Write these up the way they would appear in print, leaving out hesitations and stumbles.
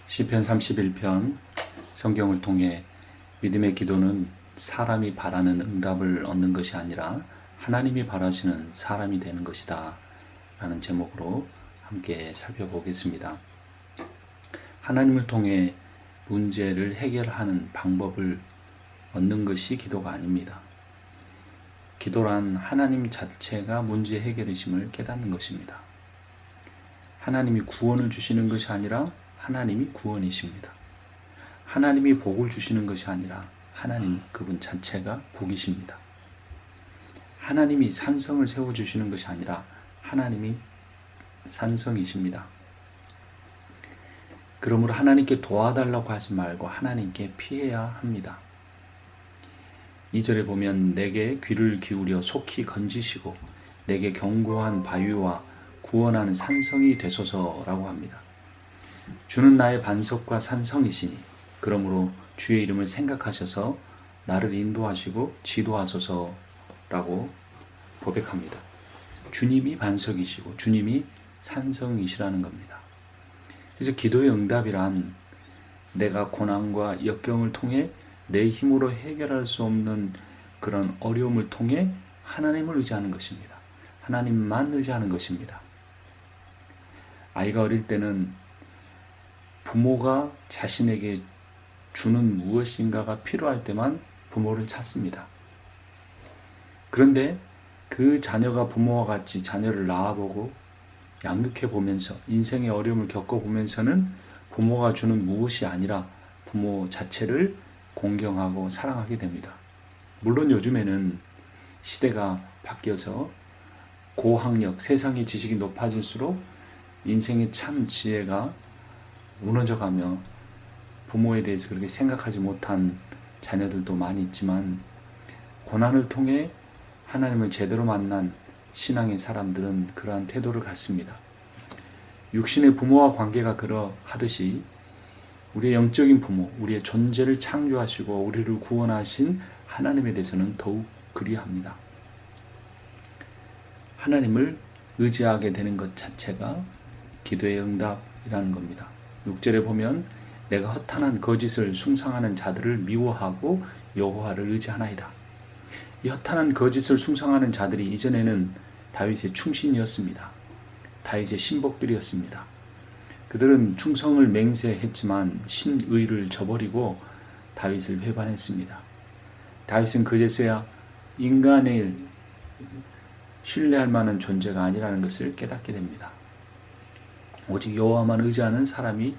시편 31편 성경을 통해 믿음의 기도는 사람이 바라는 응답을 얻는 것이 아니라 하나님이 바라시는 사람이 되는 것이다 라는 제목으로 함께 살펴보겠습니다. 하나님을 통해 문제를 해결하는 방법을 얻는 것이 기도가 아닙니다. 기도란 하나님 자체가 문제 해결이심을 깨닫는 것입니다. 하나님이 구원을 주시는 것이 아니라 하나님이 구원이십니다. 하나님이 복을 주시는 것이 아니라 하나님 그분 자체가 복이십니다. 하나님이 산성을 세워주시는 것이 아니라 하나님이 산성이십니다. 그러므로 하나님께 도와달라고 하지 말고 하나님께 피해야 합니다. 2절에 보면 내게 귀를 기울여 속히 건지시고 내게 견고한 바위와 구원하는 산성이 되소서라고 합니다. 주는 나의 반석과 산성이시니 그러므로 주의 이름을 생각하셔서 나를 인도하시고 지도하소서라고 고백합니다. 주님이 반석이시고 주님이 산성이시라는 겁니다. 그래서 기도의 응답이란 내가 고난과 역경을 통해 내 힘으로 해결할 수 없는 그런 어려움을 통해 하나님을 의지하는 것입니다. 하나님만 의지하는 것입니다. 아이가 어릴 때는 부모가 자신에게 주는 무엇인가가 필요할 때만 부모를 찾습니다. 그런데 그 자녀가 부모와 같이 자녀를 낳아보고 양육해보면서 인생의 어려움을 겪어보면서는 부모가 주는 무엇이 아니라 부모 자체를 공경하고 사랑하게 됩니다. 물론 요즘에는 시대가 바뀌어서 고학력, 세상의 지식이 높아질수록 인생의 참 지혜가 무너져가며 부모에 대해서 그렇게 생각하지 못한 자녀들도 많이 있지만 고난을 통해 하나님을 제대로 만난 신앙의 사람들은 그러한 태도를 갖습니다. 육신의 부모와 관계가 그러하듯이 우리의 영적인 부모, 우리의 존재를 창조하시고 우리를 구원하신 하나님에 대해서는 더욱 그리합니다. 하나님을 의지하게 되는 것 자체가 기도의 응답이라는 겁니다. 6절에 보면 내가 허탄한 거짓을 숭상하는 자들을 미워하고 여호와를 의지하나이다. 이 허탄한 거짓을 숭상하는 자들이 이전에는 다윗의 충신이었습니다. 다윗의 신복들이었습니다. 그들은 충성을 맹세했지만 신의를 저버리고 다윗을 배반했습니다. 다윗은 그제서야 인간을 신뢰할 만한 존재가 아니라는 것을 깨닫게 됩니다. 오직 여호와만 의지하는 사람이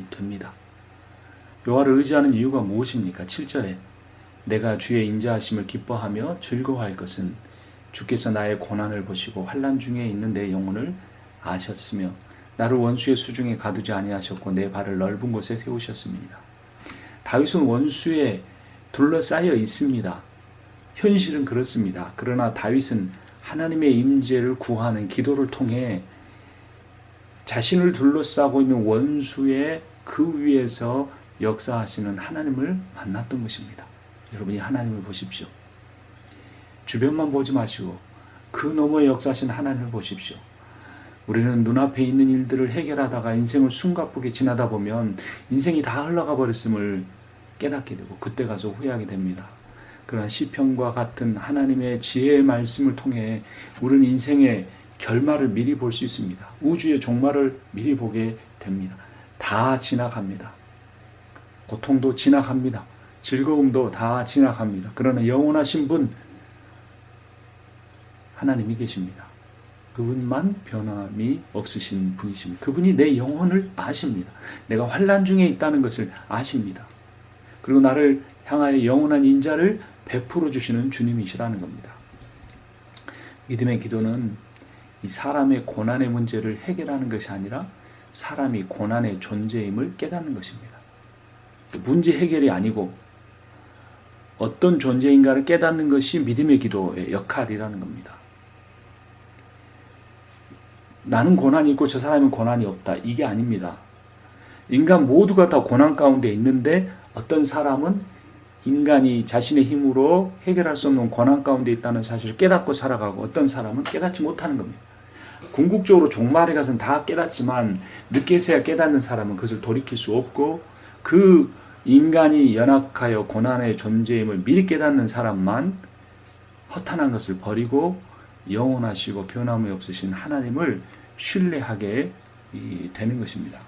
됩니다. 여호와를 의지하는 이유가 무엇입니까? 7절에 내가 주의 인자하심을 기뻐하며 즐거워할 것은 주께서 나의 고난을 보시고 환난 중에 있는 내 영혼을 아셨으며 나를 원수의 수중에 가두지 아니하셨고 내 발을 넓은 곳에 세우셨습니다. 다윗은 원수에 둘러싸여 있습니다. 현실은 그렇습니다. 그러나 다윗은 하나님의 임재를 구하는 기도를 통해 자신을 둘러싸고 있는 원수의 그 위에서 역사하시는 하나님을 만났던 것입니다. 여러분이 하나님을 보십시오. 주변만 보지 마시고 그 너머에 역사하신 하나님을 보십시오. 우리는 눈앞에 있는 일들을 해결하다가 인생을 숨가쁘게 지나다 보면 인생이 다 흘러가 버렸음을 깨닫게 되고 그때 가서 후회하게 됩니다. 그러나 시편과 같은 하나님의 지혜의 말씀을 통해 우리는 인생의 결말을 미리 볼 수 있습니다. 우주의 종말을 미리 보게 됩니다. 다 지나갑니다. 고통도 지나갑니다. 즐거움도 다 지나갑니다. 그러나 영원하신 분 하나님이 계십니다. 그분만 변함이 없으신 분이십니다. 그분이 내 영혼을 아십니다. 내가 환난 중에 있다는 것을 아십니다. 그리고 나를 향하여 영원한 인자를 베풀어 주시는 주님이시라는 겁니다. 믿음의 기도는 이 사람의 고난의 문제를 해결하는 것이 아니라 사람이 고난의 존재임을 깨닫는 것입니다. 문제 해결이 아니고 어떤 존재인가를 깨닫는 것이 믿음의 기도의 역할이라는 겁니다. 나는 고난이 있고 저 사람은 고난이 없다. 이게 아닙니다. 인간 모두가 다 고난 가운데 있는데 어떤 사람은 인간이 자신의 힘으로 해결할 수 없는 고난 가운데 있다는 사실을 깨닫고 살아가고 어떤 사람은 깨닫지 못하는 겁니다. 궁극적으로 종말에 가서는 다 깨닫지만 늦게서야 깨닫는 사람은 그것을 돌이킬 수 없고, 그 인간이 연약하여 고난의 존재임을 미리 깨닫는 사람만 허탄한 것을 버리고 영원하시고 변함이 없으신 하나님을 신뢰하게 되는 것입니다.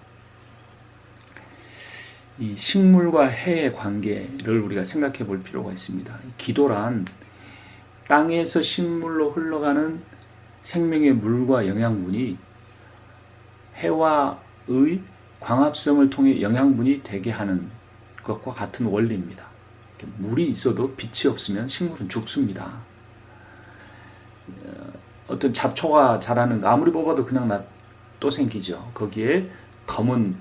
이 식물과 해의 관계를 우리가 생각해 볼 필요가 있습니다. 기도란 땅에서 식물로 흘러가는 생명의 물과 영양분이 해와의 광합성을 통해 영양분이 되게 하는 것과 같은 원리입니다. 물이 있어도 빛이 없으면 식물은 죽습니다. 어떤 잡초가 자라는 거 아무리 뽑아도 그냥 또 생기죠. 거기에 검은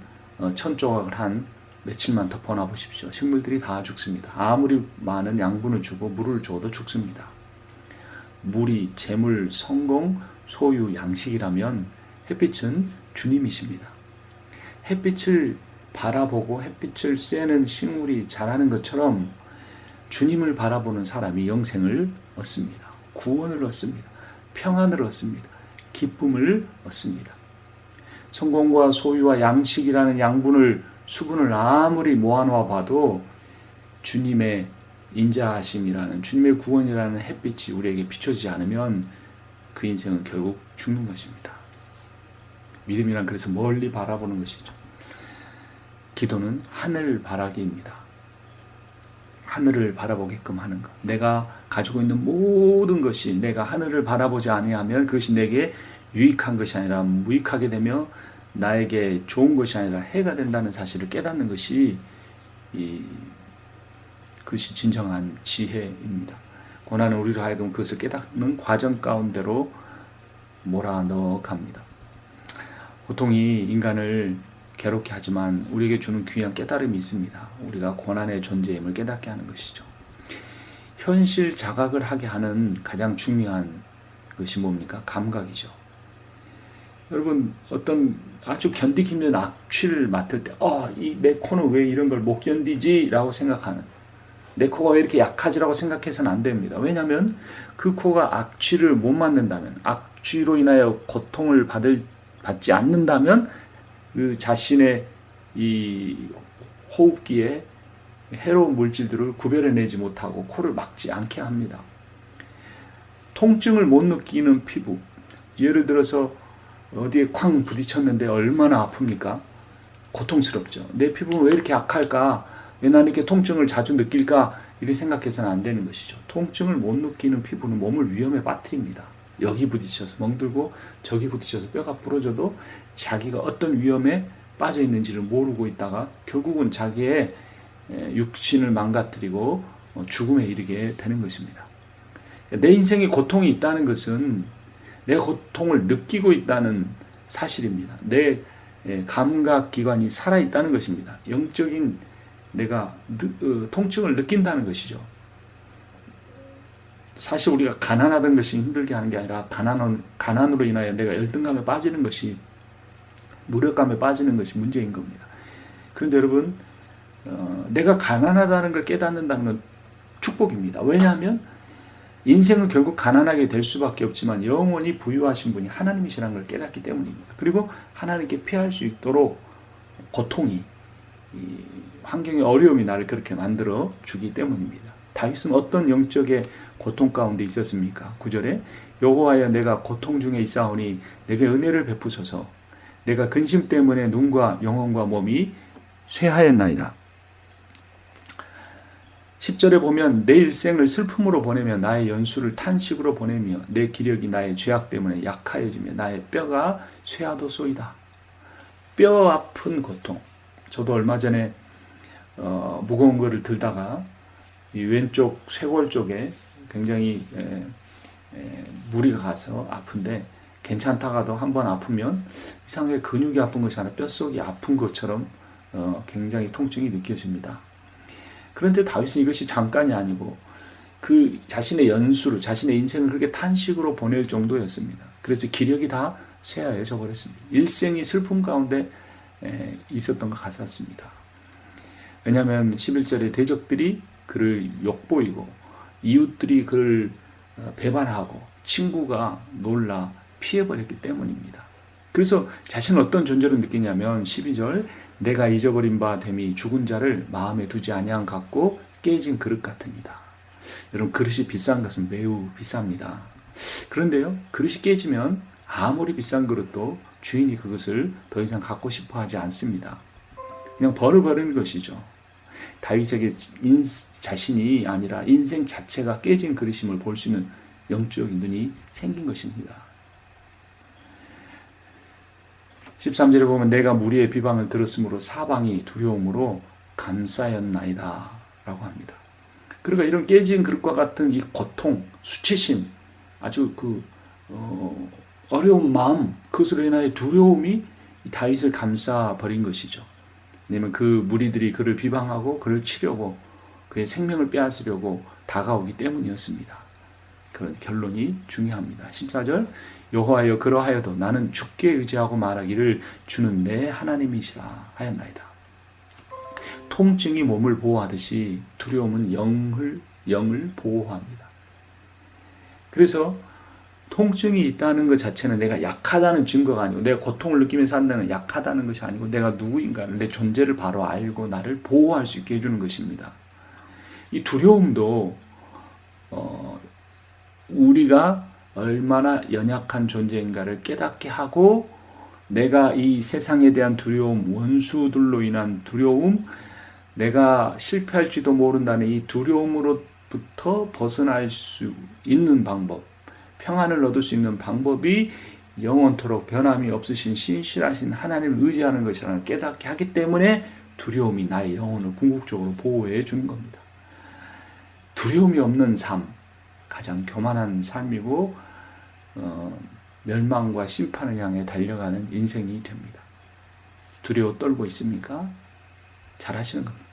천조각을 한 며칠만 더 보나 보십시오. 식물들이 다 죽습니다. 아무리 많은 양분을 주고 물을 줘도 죽습니다. 물이 재물, 성공, 소유, 양식이라면 햇빛은 주님이십니다. 햇빛을 바라보고 햇빛을 쐬는 식물이 자라는 것처럼 주님을 바라보는 사람이 영생을 얻습니다. 구원을 얻습니다. 평안을 얻습니다. 기쁨을 얻습니다. 성공과 소유와 양식이라는 양분을 수분을 아무리 모아놓아 봐도 주님의 인자하심이라는, 주님의 구원이라는 햇빛이 우리에게 비춰지지 않으면 그 인생은 결국 죽는 것입니다. 믿음이란 그래서 멀리 바라보는 것이죠. 기도는 하늘 바라기입니다. 하늘을 바라보게끔 하는 것. 내가 가지고 있는 모든 것이 내가 하늘을 바라보지 아니하면 그것이 내게 유익한 것이 아니라 무익하게 되며 나에게 좋은 것이 아니라 해가 된다는 사실을 깨닫는 것이 그것이 진정한 지혜입니다. 고난은 우리로 하여금 그것을 깨닫는 과정 가운데로 몰아넣어 갑니다. 고통이 인간을 괴롭게 하지만 우리에게 주는 귀한 깨달음이 있습니다. 우리가 고난의 존재임을 깨닫게 하는 것이죠. 현실 자각을 하게 하는 가장 중요한 것이 뭡니까? 감각이죠. 여러분, 어떤 아주 견디기 힘든 악취를 맡을 때 내 코는 왜 이런 걸 못 견디지? 라고 생각하는, 내 코가 왜 이렇게 약하지라고 생각해서는 안 됩니다. 왜냐하면 그 코가 악취를 못 맡는다면, 악취로 인하여 고통을 받지 않는다면 그 자신의 이 호흡기에 해로운 물질들을 구별해내지 못하고 코를 막지 않게 합니다. 통증을 못 느끼는 피부, 예를 들어서 어디에 쾅 부딪혔는데 얼마나 아픕니까? 고통스럽죠. 내 피부는 왜 이렇게 약할까? 왜 나는 이렇게 통증을 자주 느낄까? 이렇게 생각해서는 안 되는 것이죠. 통증을 못 느끼는 피부는 몸을 위험에 빠뜨립니다. 여기 부딪혀서 멍들고 저기 부딪혀서 뼈가 부러져도 자기가 어떤 위험에 빠져 있는지를 모르고 있다가 결국은 자기의 육신을 망가뜨리고 죽음에 이르게 되는 것입니다. 내 인생에 고통이 있다는 것은 내가 고통을 느끼고 있다는 사실입니다. 내 감각기관이 살아있다는 것입니다. 영적인 내가 통증을 느낀다는 것이죠. 사실 우리가 가난하던 것이 힘들게 하는 게 아니라 가난으로 인하여 내가 열등감에 빠지는 것이, 무력감에 빠지는 것이 문제인 겁니다. 그런데 여러분, 내가 가난하다는 걸 깨닫는다는 건 축복입니다. 왜냐하면 인생은 결국 가난하게 될 수밖에 없지만 영원히 부유하신 분이 하나님이시라는 걸 깨닫기 때문입니다. 그리고 하나님께 피할 수 있도록 고통이, 환경의 어려움이 나를 그렇게 만들어 주기 때문입니다. 다윗은 어떤 영적의 고통 가운데 있었습니까? 9절에 여호와여 내가 고통 중에 있사오니 내게 은혜를 베푸소서. 내가 근심 때문에 눈과 영혼과 몸이 쇠하였나이다. 10절에 보면 내 일생을 슬픔으로 보내며 나의 연수를 탄식으로 보내며 내 기력이 나의 죄악 때문에 약하여지며 나의 뼈가 쇠하도소이다. 뼈 아픈 고통. 저도 얼마 전에 무거운 거를 들다가 이 왼쪽 쇄골 쪽에 굉장히 무리가 가서 아픈데, 괜찮다가도 한번 아프면 이상하게 근육이 아픈 것이 아니라 뼛속이 아픈 것처럼 굉장히 통증이 느껴집니다. 그런데 다윗은 이것이 잠깐이 아니고 그 자신의 연수를, 자신의 인생을 그렇게 탄식으로 보낼 정도였습니다. 그래서 기력이 다 쇠하여져 버렸습니다. 일생이 슬픔 가운데 있었던 것 같았습니다. 왜냐하면 11절에 대적들이 그를 욕보이고 이웃들이 그를 배반하고 친구가 놀라 피해버렸기 때문입니다. 그래서 자신을 어떤 존재로 느끼냐면 12절 내가 잊어버린 바 됨이 죽은 자를 마음에 두지 아니한 같고 깨진 그릇 같으니라. 여러분 그릇이 비싼 것은 매우 비쌉니다. 그런데요 그릇이 깨지면 아무리 비싼 그릇도 주인이 그것을 더 이상 갖고 싶어 하지 않습니다. 그냥 버려버리는 것이죠. 다윗에게 자신이 아니라 인생 자체가 깨진 그릇임을 볼 수 있는 영적인 눈이 생긴 것입니다. 13절에 보면 내가 무리의 비방을 들었으므로 사방이 두려움으로 감싸였나이다 라고 합니다. 그러니까 이런 깨진 그릇과 같은 이 고통, 수치심, 아주 어려운 마음, 그것으로 인하여 두려움이 다윗을 감싸버린 것이죠. 왜냐하면 그 무리들이 그를 비방하고 그를 치려고 그의 생명을 빼앗으려고 다가오기 때문이었습니다. 그런 결론이 중요합니다. 14절 여호와여 그러하여도 나는 주께 의지하고 말하기를 주는 내 하나님이시라 하였나이다. 통증이 몸을 보호하듯이 두려움은 영을 보호합니다. 그래서 통증이 있다는 것 자체는 내가 약하다는 증거가 아니고 내가 고통을 느끼면서 한다는 약하다는 것이 아니고 내가 누구인가를 내 존재를 바로 알고 나를 보호할 수 있게 해주는 것입니다. 이 두려움도 우리가 얼마나 연약한 존재인가를 깨닫게 하고 내가 이 세상에 대한 두려움, 원수들로 인한 두려움, 내가 실패할지도 모른다는 이 두려움으로부터 벗어날 수 있는 방법, 평안을 얻을 수 있는 방법이 영원토록 변함이 없으신 신실하신 하나님을 의지하는 것이라는 깨닫게 하기 때문에 두려움이 나의 영혼을 궁극적으로 보호해 주는 겁니다. 두려움이 없는 삶, 가장 교만한 삶이고 멸망과 심판을 향해 달려가는 인생이 됩니다. 두려워 떨고 있습니까? 잘하시는 겁니다.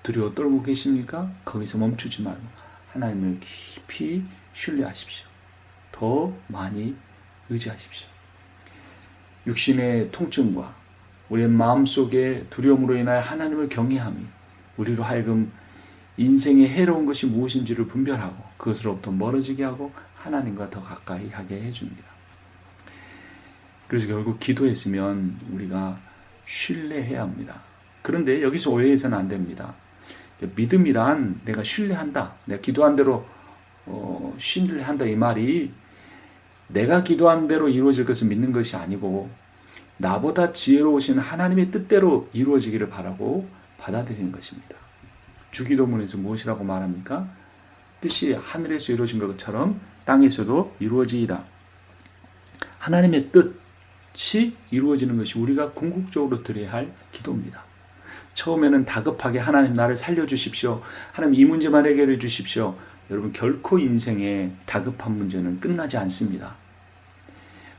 두려워 떨고 계십니까? 거기서 멈추지 말고 하나님을 깊이 신뢰하십시오. 더 많이 의지하십시오. 육신의 통증과 우리의 마음속의 두려움으로 인하여 하나님을 경외함이 우리로 하여금 인생의 해로운 것이 무엇인지를 분별하고 그것으로부터 멀어지게 하고 하나님과 더 가까이 하게 해줍니다. 그래서 결국 기도했으면 우리가 신뢰해야 합니다. 그런데 여기서 오해해서는 안 됩니다. 믿음이란 내가 신뢰한다, 내가 기도한 대로 신뢰한다 이 말이 내가 기도한 대로 이루어질 것을 믿는 것이 아니고 나보다 지혜로우신 하나님의 뜻대로 이루어지기를 바라고 받아들이는 것입니다. 주기도문에서 무엇이라고 말합니까? 뜻이 하늘에서 이루어진 것처럼 땅에서도 이루어지이다. 하나님의 뜻이 이루어지는 것이 우리가 궁극적으로 드려야 할 기도입니다. 처음에는 다급하게 하나님 나를 살려주십시오. 하나님 이 문제만 해결해 주십시오. 여러분 결코 인생의 다급한 문제는 끝나지 않습니다.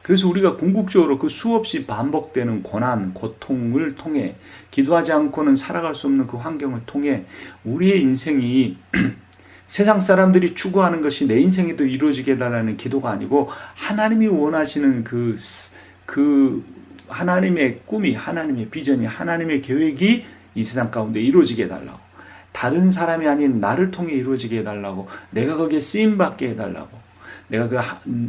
그래서 우리가 궁극적으로 그 수없이 반복되는 고난, 고통을 통해 기도하지 않고는 살아갈 수 없는 그 환경을 통해 우리의 인생이 세상 사람들이 추구하는 것이 내 인생에도 이루어지게 해달라는 기도가 아니고 하나님이 원하시는 그 하나님의 꿈이, 하나님의 비전이, 하나님의 계획이 이 세상 가운데 이루어지게 해달라고, 다른 사람이 아닌 나를 통해 이루어지게 해달라고, 내가 거기에 쓰임받게 해달라고, 내가 그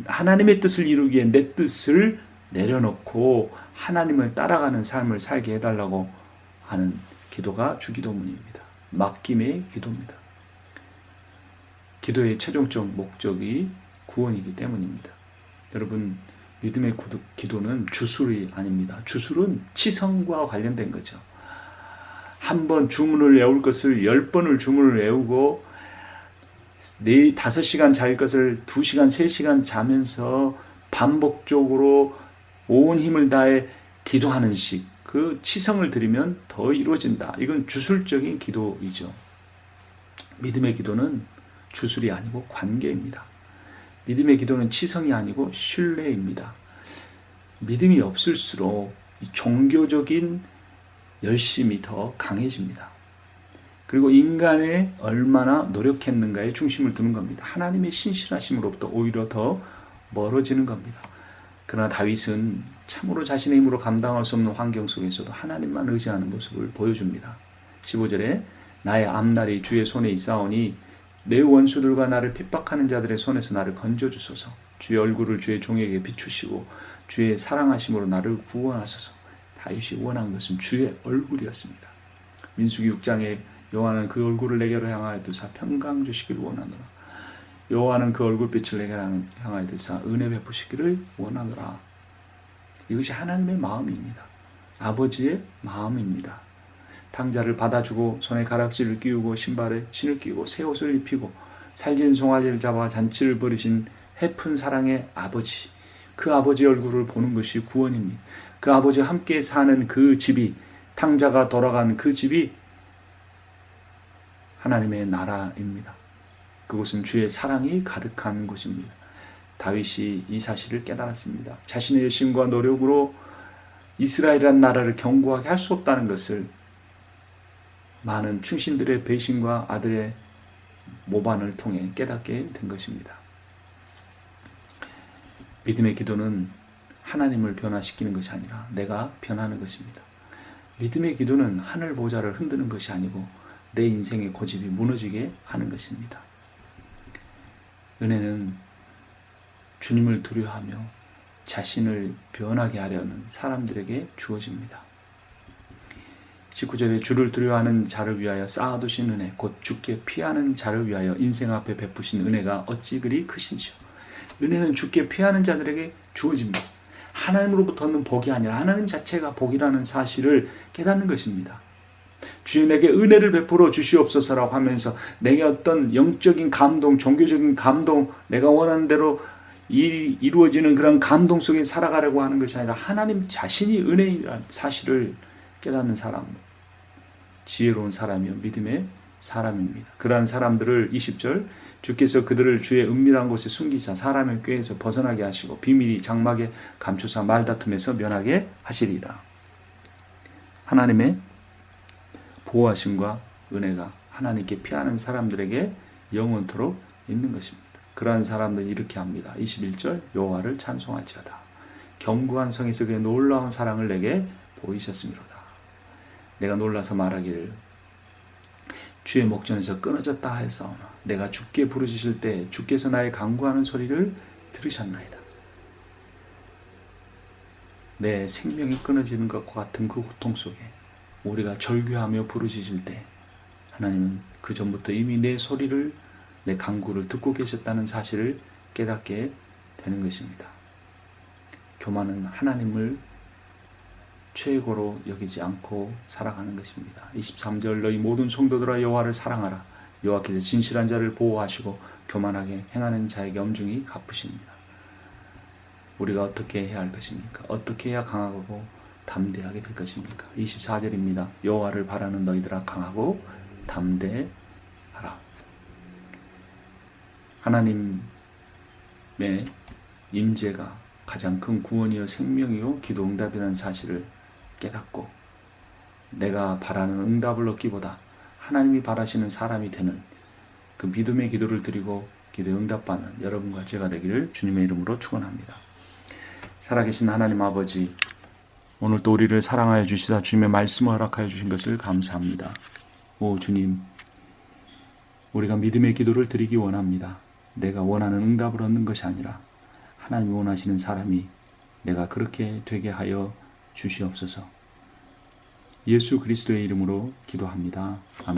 하나님의 뜻을 이루기 위해 내 뜻을 내려놓고 하나님을 따라가는 삶을 살게 해달라고 하는 기도가 주기도문입니다. 맡김의 기도입니다. 기도의 최종적 목적이 구원이기 때문입니다. 여러분 믿음의 기도는 주술이 아닙니다. 주술은 치성과 관련된 거죠. 한 번 주문을 외울 것을 10번을 주문을 외우고 5시간 잘 것을 2시간, 3시간 자면서 반복적으로 온 힘을 다해 기도하는 식, 그 치성을 들이면 더 이루어진다. 이건 주술적인 기도이죠. 믿음의 기도는 주술이 아니고 관계입니다. 믿음의 기도는 치성이 아니고 신뢰입니다. 믿음이 없을수록 종교적인 열심이 더 강해집니다. 그리고 인간이 얼마나 노력했는가에 중심을 두는 겁니다. 하나님의 신실하심으로부터 오히려 더 멀어지는 겁니다. 그러나 다윗은 참으로 자신의 힘으로 감당할 수 없는 환경 속에서도 하나님만 의지하는 모습을 보여줍니다. 15절에 나의 앞날이 주의 손에 있사오니 내 원수들과 나를 핍박하는 자들의 손에서 나를 건져주소서. 주의 얼굴을 주의 종에게 비추시고 주의 사랑하심으로 나를 구원하소서. 다윗이 원한 것은 주의 얼굴이었습니다. 민수기 6장에 여호와는 그 얼굴을 내게로 향하여 두사 평강 주시기를 원하노라. 여호와는 그 얼굴빛을 내게 향하여 두사 은혜 베푸시기를 원하노라. 이것이 하나님의 마음입니다. 아버지의 마음입니다. 탕자를 받아주고 손에 가락지를 끼우고 신발에 신을 끼고 새 옷을 입히고 살진 송아지를 잡아 잔치를 벌이신 해픈 사랑의 아버지, 그 아버지의 얼굴을 보는 것이 구원입니다. 그 아버지와 함께 사는 그 집이, 탕자가 돌아간 그 집이 하나님의 나라입니다. 그곳은 주의 사랑이 가득한 곳입니다. 다윗이 이 사실을 깨달았습니다. 자신의 열심과 노력으로 이스라엘이라는 나라를 견고하게 할 수 없다는 것을 많은 충신들의 배신과 아들의 모반을 통해 깨닫게 된 것입니다. 믿음의 기도는 하나님을 변화시키는 것이 아니라 내가 변하는 것입니다. 믿음의 기도는 하늘 보좌를 흔드는 것이 아니고 내 인생의 고집이 무너지게 하는 것입니다. 은혜는 주님을 두려워하며 자신을 변하게 하려는 사람들에게 주어집니다. 19절에 주를 두려워하는 자를 위하여 쌓아두신 은혜, 곧 주께 피하는 자를 위하여 인생 앞에 베푸신 은혜가 어찌 그리 크신지요. 은혜는 주께 피하는 자들에게 주어집니다. 하나님으로부터 얻는 복이 아니라 하나님 자체가 복이라는 사실을 깨닫는 것입니다. 주여 내게 은혜를 베풀어 주시옵소서라고 하면서 내게 어떤 영적인 감동, 종교적인 감동, 내가 원하는 대로 이루어지는 그런 감동 속에 살아가려고 하는 것이 아니라 하나님 자신이 은혜라는 사실을 깨닫는 사람, 지혜로운 사람이요 믿음의 사람입니다. 그러한 사람들을 20절 주께서 그들을 주의 은밀한 곳에 숨기사 사람의 꾀에서 벗어나게 하시고 비밀이 장막에 감추사 말다툼에서 면하게 하시리라. 하나님의 보호하심과 은혜가 하나님께 피하는 사람들에게 영원토록 있는 것입니다. 그러한 사람들은 이렇게 합니다. 21절 여호와를 찬송할지어다. 견고한 성에서 그의 놀라운 사랑을 내게 보이셨음이로다. 내가 놀라서 말하기를 주의 목전에서 끊어졌다 하였사오나 내가 주께 부르짖을 때 주께서 나의 간구하는 소리를 들으셨나이다. 내 생명이 끊어지는 것과 같은 그 고통 속에 우리가 절규하며 부르짖을 때 하나님은 그 전부터 이미 내 소리를, 내 간구를 듣고 계셨다는 사실을 깨닫게 되는 것입니다. 교만은 하나님을 최고로 여기지 않고 살아가는 것입니다. 23절 너희 모든 성도들아 여호와를 사랑하라. 여호와께서 진실한 자를 보호하시고 교만하게 행하는 자에게 엄중히 갚으십니다. 우리가 어떻게 해야 할 것입니까? 어떻게 해야 강하고 담대하게 될 것입니까? 24절입니다. 여호와를 바라는 너희들아 강하고 담대하라. 하나님의 임재가 가장 큰 구원이요 생명이요 기도 응답이라는 사실을 깨닫고 내가 바라는 응답을 얻기보다 하나님이 바라시는 사람이 되는 그 믿음의 기도를 드리고 기도에 응답받는 여러분과 제가 되기를 주님의 이름으로 축원합니다. 살아계신 하나님 아버지, 오늘 또 우리를 사랑하여 주시다 주님의 말씀을 허락하여 주신 것을 감사합니다. 오 주님, 우리가 믿음의 기도를 드리기 원합니다. 내가 원하는 응답을 얻는 것이 아니라 하나님이 원하시는 사람이 내가 그렇게 되게 하여 주시옵소서. 예수 그리스도의 이름으로 기도합니다. 아멘.